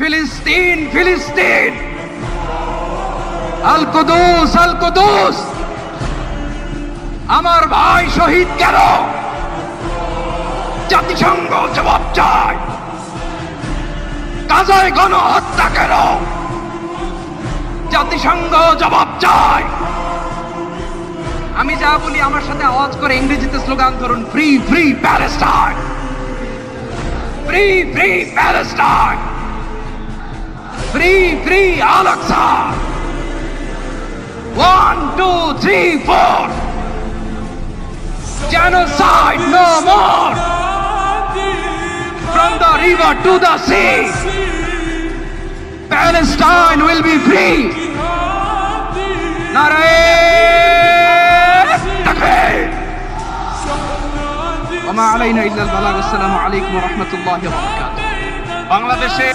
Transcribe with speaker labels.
Speaker 1: ফিলিস্তিন ফিলিস্তিন, আল কুদুস আল কুদুস, আমার ভাই শহীদ কেন? জাতিসংঘ জবাব চায়। গাজায় গণহত্যা কেন? জাতিসংঘ জবাব চায়। আমি যা বলি আমার সাথে আওয়াজ করে ইংরেজিতে স্লোগান ধরুন, free free Palestine, free free Palestine, free free Al Aqsa. 1 2 3 4, genocide no more, from the river to the sea, Palestine will be free. وما علينا إلا البلاغ. السلام عليكم ورحمة الله وبركاته. বাংলাদেশে